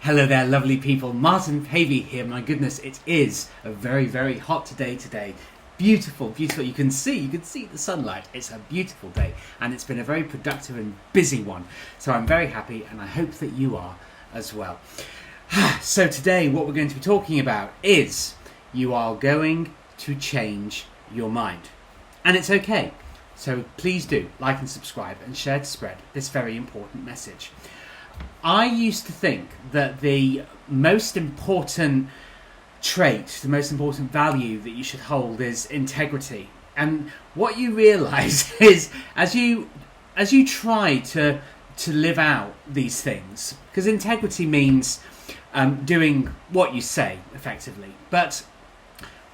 Hello there, lovely people. Martin Pavey here. My goodness, it is a very, very hot day today. Beautiful, beautiful. You can see the sunlight. It's a beautiful day, and it's been a very productive and busy one. So I'm very happy, and I hope that you are as well. So today, what we're going to be talking about is you are going to change your mind, and it's okay. So please do like and subscribe and share to spread this very important message. I used to think that the most important trait, the most important value that you should hold is integrity. And what you realise is as you try to live out these things, because integrity means doing what you say effectively, but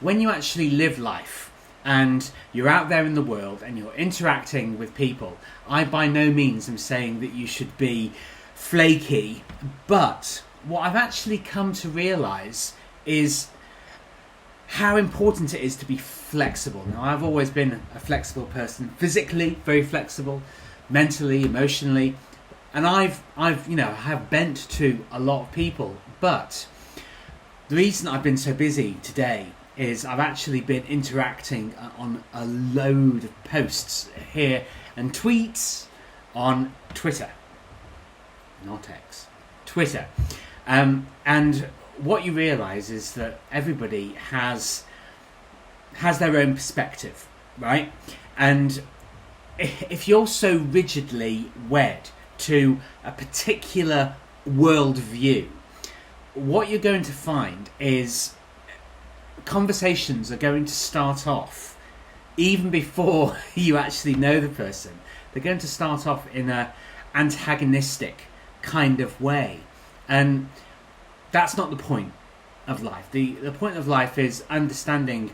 when you actually live life and you're out there in the world and you're interacting with people, I by no means am saying that you should be flaky, but what I've actually come to realise is how important it is to be flexible. Now, I've always been a flexible person, physically very flexible, mentally, emotionally, and I have bent to a lot of people. But the reason I've been so busy today is I've actually been interacting on a load of posts here and tweets on Twitter. Not X, Twitter. And what you realise is that everybody has their own perspective, right? And if you're so rigidly wed to a particular worldview, what you're going to find is conversations are going to start off even before you actually know the person. They're going to start off in a antagonistic kind of way, and that's not the point of life. The point of life is understanding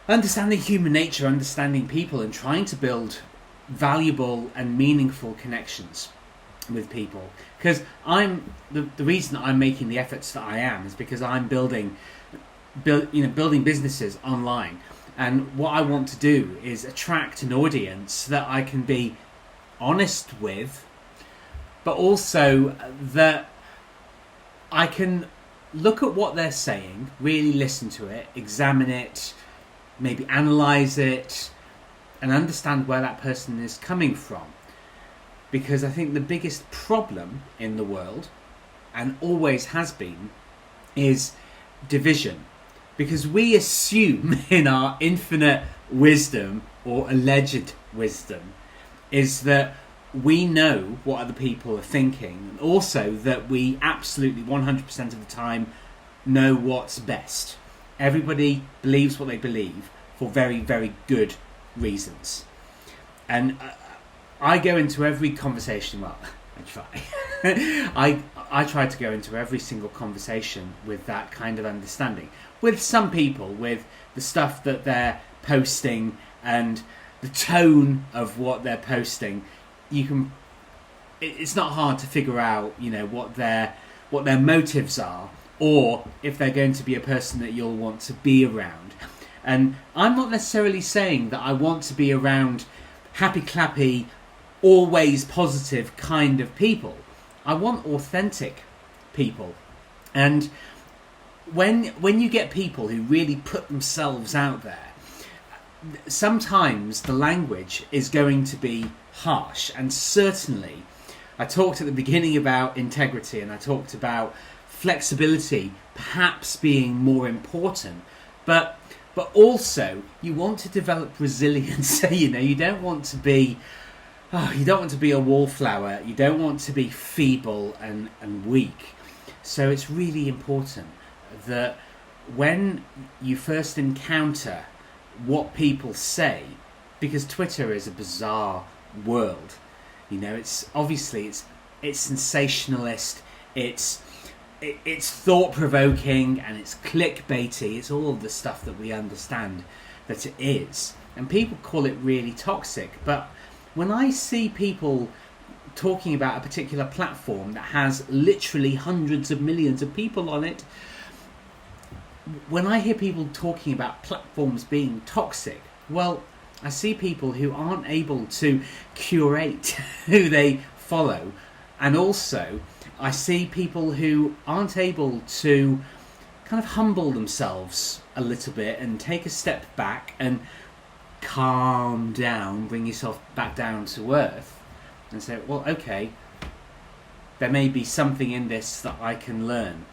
human nature, understanding people, and trying to build valuable and meaningful connections with people. Because the reason I'm making the efforts that I am is because I'm building businesses online, and what I want to do is attract an audience that I can be honest with, but also that I can look at what they're saying, really listen to it, examine it, maybe analyse it, and understand where that person is coming from. Because I think the biggest problem in the world, and always has been, is division. Because we assume in our infinite wisdom, or alleged wisdom, is that we know what other people are thinking, and also that we absolutely 100% of the time know what's best. Everybody believes what they believe for very, very good reasons. And I go into every conversation, well, I try. I try to go into every single conversation with that kind of understanding. With some people, with the stuff that they're posting and the tone of what they're posting, it's not hard to figure out, what their motives are, or if they're going to be a person that you'll want to be around. And I'm not necessarily saying that I want to be around happy clappy, always positive kind of people. I want authentic people. And when you get people who really put themselves out there, sometimes the language is going to be harsh. And certainly I talked at the beginning about integrity, and I talked about flexibility perhaps being more important, but also you want to develop resilience. You don't want to be a wallflower, you don't want to be feeble and weak. So it's really important that when you first encounter what people say, because Twitter is a bizarre world, it's obviously it's sensationalist, it's thought-provoking, and it's clickbaity. It's all of the stuff that we understand that it is, and people call it really toxic. But when I see people talking about a particular platform that has literally hundreds of millions of people on it, when I hear people talking about platforms being toxic, well, I see people who aren't able to curate who they follow, and also I see people who aren't able to kind of humble themselves a little bit and take a step back and calm down, bring yourself back down to earth and say, well, okay, there may be something in this that I can learn.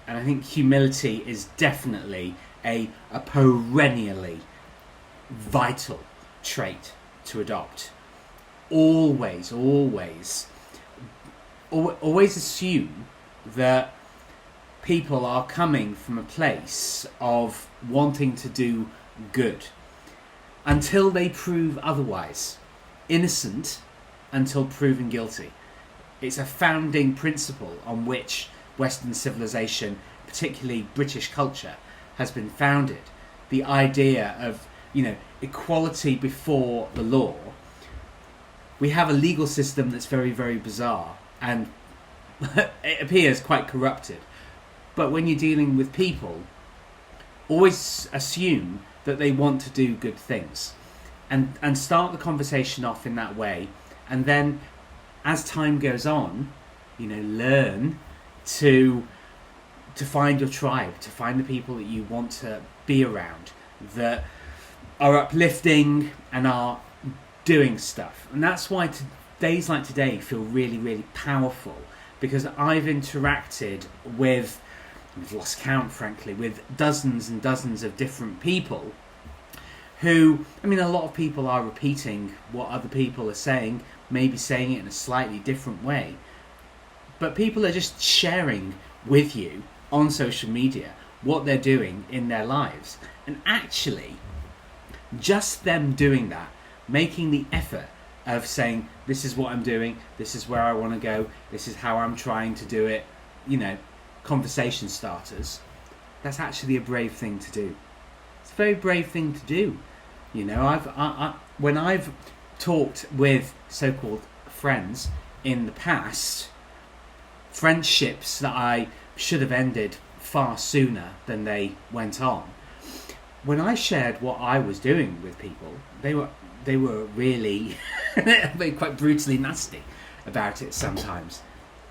And I think humility is definitely a perennially vital trait to adopt. Always assume that people are coming from a place of wanting to do good until they prove otherwise. Innocent until proven guilty. It's a founding principle on which Western civilization, particularly British culture, has been founded. The idea of, equality before the law. We have a legal system that's very, very bizarre and it appears quite corrupted. But when you're dealing with people, always assume that they want to do good things and start the conversation off in that way. And then as time goes on, learn to find your tribe, to find the people that you want to be around, that are uplifting and are doing stuff. And that's why days like today feel really, really powerful, because I've interacted with, I've lost count frankly, with dozens and dozens of different people who, a lot of people are repeating what other people are saying, maybe saying it in a slightly different way. But people are just sharing with you on social media what they're doing in their lives. And actually, just them doing that, making the effort of saying, this is what I'm doing, this is where I want to go, this is how I'm trying to do it, conversation starters, that's actually a brave thing to do. It's a very brave thing to do. When I've talked with so-called friends in the past, friendships that I should have ended far sooner than they went on, when I shared what I was doing with people, they were really quite brutally nasty about it sometimes,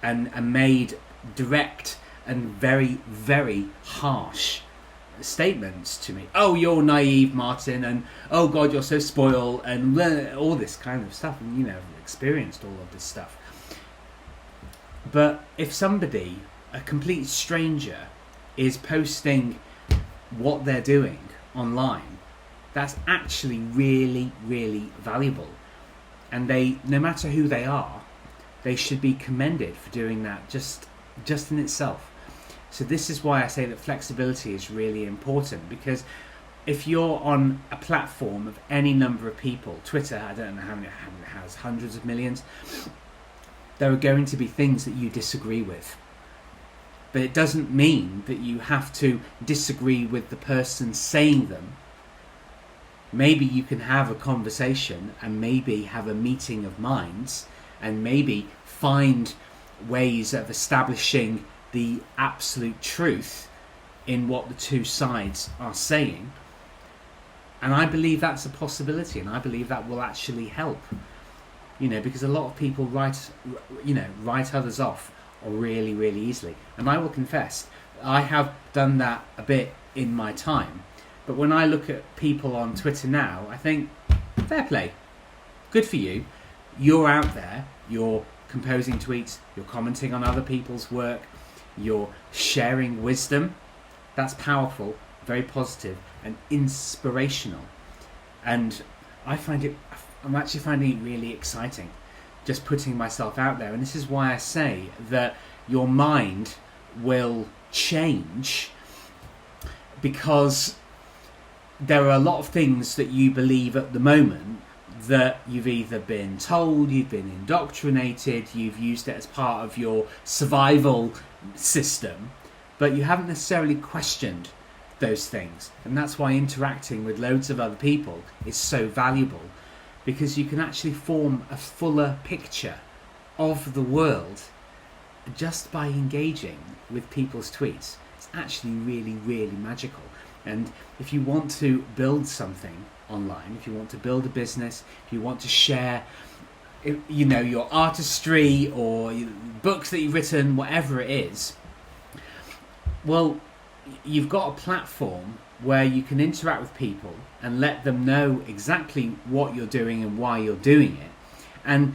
and made direct and very, very harsh statements to me. Oh, you're naive, Martin, and oh God, you're so spoiled, and all this kind of stuff. And I've experienced all of this stuff. But if somebody, a complete stranger, is posting what they're doing online, that's actually really, really valuable. And they, no matter who they are, they should be commended for doing that just in itself. So this is why I say that flexibility is really important, because if you're on a platform of any number of people, Twitter, I don't know how many it has, hundreds of millions, there are going to be things that you disagree with. But it doesn't mean that you have to disagree with the person saying them. Maybe you can have a conversation and maybe have a meeting of minds and maybe find ways of establishing the absolute truth in what the two sides are saying. And I believe that's a possibility, and I believe that will actually help. Because a lot of people write others off really, really easily. And I will confess, I have done that a bit in my time. But when I look at people on Twitter now, I think, fair play. Good for you. You're out there, you're composing tweets, you're commenting on other people's work, you're sharing wisdom. That's powerful, very positive and inspirational. And I'm actually finding it really exciting, just putting myself out there. And this is why I say that your mind will change, because there are a lot of things that you believe at the moment that you've either been told, you've been indoctrinated, you've used it as part of your survival system, but you haven't necessarily questioned those things. And that's why interacting with loads of other people is so valuable, because you can actually form a fuller picture of the world just by engaging with people's tweets. It's actually really, really magical. And if you want to build something online, if you want to build a business, if you want to share you know, your artistry or books that you've written, whatever it is, well, you've got a platform where you can interact with people and let them know exactly what you're doing and why you're doing it. And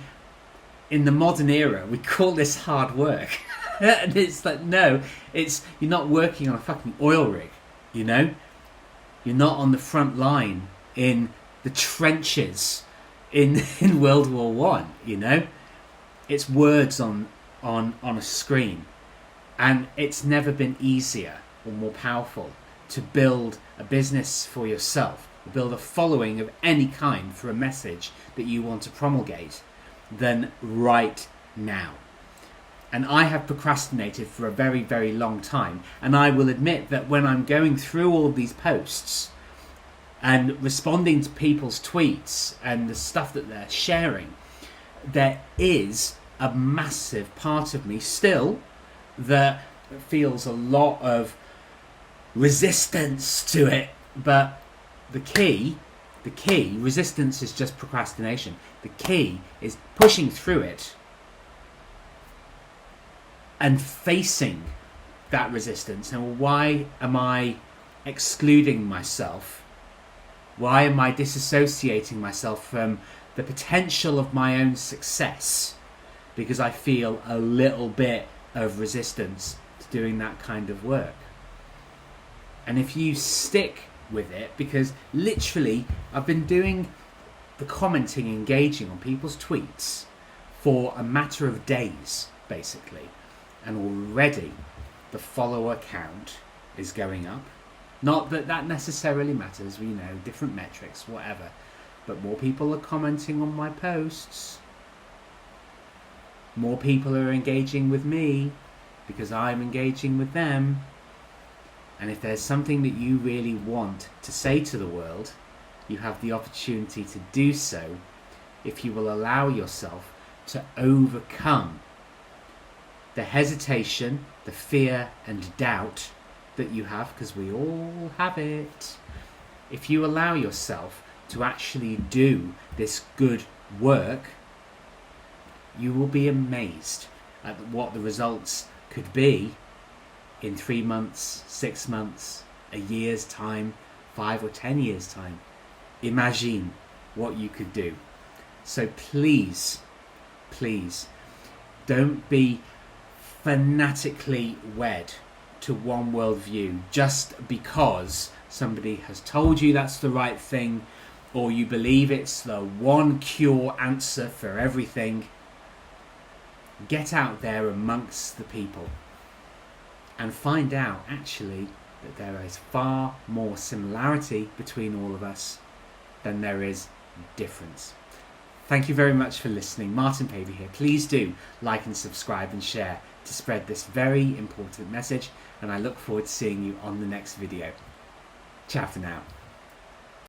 in the modern era, we call this hard work. And it's like, no, you're not working on a fucking oil rig, you know? You're not on the front line in the trenches in World War One, you know? It's words on a screen. And it's never been easier or more powerful to build a business for yourself, build a following of any kind for a message that you want to promulgate than right now. And I have procrastinated for a very, very long time. And I will admit that when I'm going through all of these posts and responding to people's tweets and the stuff that they're sharing, there is a massive part of me still that feels a lot of resistance to it. But the key, resistance is just procrastination. The key is pushing through it and facing that resistance. And why am I excluding myself? Why am I disassociating myself from the potential of my own success? Because I feel a little bit of resistance to doing that kind of work. And if you stick with it, because literally I've been doing the commenting, engaging on people's tweets for a matter of days, basically. And already the follower count is going up. Not that that necessarily matters, we know, different metrics, whatever. But more people are commenting on my posts. More people are engaging with me because I'm engaging with them. And if there's something that you really want to say to the world, you have the opportunity to do so if you will allow yourself to overcome the hesitation, the fear and doubt that you have, because we all have it. If you allow yourself to actually do this good work, you will be amazed at what the results could be in 3 months, 6 months, a year's time, 5 or 10 years' time. Imagine what you could do. So please, don't be fanatically wed to one worldview just because somebody has told you that's the right thing, or you believe it's the one cure answer for everything. Get out there amongst the people and find out actually that there is far more similarity between all of us than there is difference. Thank you very much for listening. Martin Pavey here. Please do like and subscribe and share to spread this very important message, and I look forward to seeing you on the next video. Ciao for now.